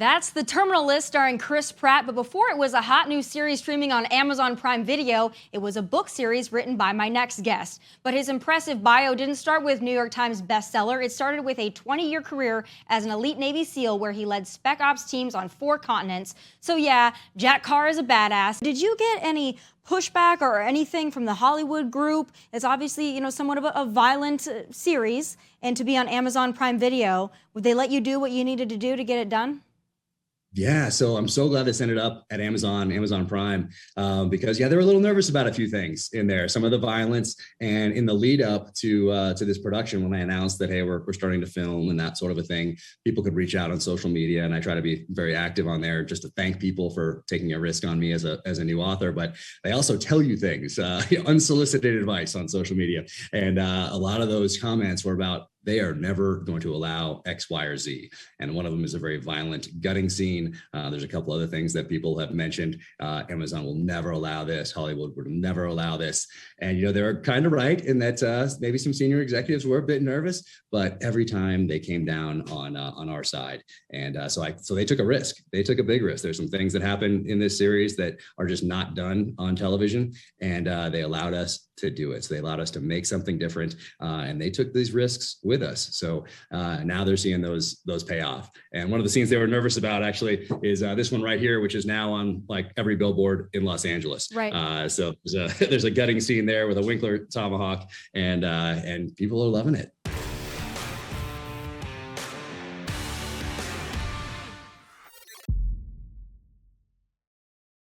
That's The Terminal List starring Chris Pratt, but before it was a hot new series streaming on Amazon Prime Video, it was a book series written by my next guest. But his impressive bio didn't start with New York Times bestseller. It started with a 20-year career as an elite Navy SEAL where he led Spec Ops teams on 4 continents. So yeah, Jack Carr is a badass. Did you get any pushback or anything from the Hollywood group? It's obviously, somewhat of a violent series, and to be on Amazon Prime Video, would they let you do what you needed to do to get it done? Yeah, so I'm so glad this ended up at Amazon Prime, because they were a little nervous about a few things in there, some of the violence, and in the lead up to this production, when I announced that hey, we're starting to film and that sort of a thing, people could reach out on social media, and I try to be very active on there just to thank people for taking a risk on me as a new author. But they also tell you things, unsolicited advice on social media, and a lot of those comments were about, they are never going to allow X, Y, or Z. And one of them is a very violent, gutting scene. There's a couple other things that people have mentioned. Amazon will never allow this. Hollywood would never allow this. And, they're kind of right in that maybe some senior executives were a bit nervous, but every time they came down on our side. And so they took a risk. They took a big risk. There's some things that happen in this series that are just not done on television. And they allowed us to do it. So they allowed us to make something different. And they took these risks with us. So now they're seeing those pay off. And one of the scenes they were nervous about actually is this one right here, which is now on like every billboard in Los Angeles. Right. So there's a gutting scene there with a Winkler tomahawk, and people are loving it.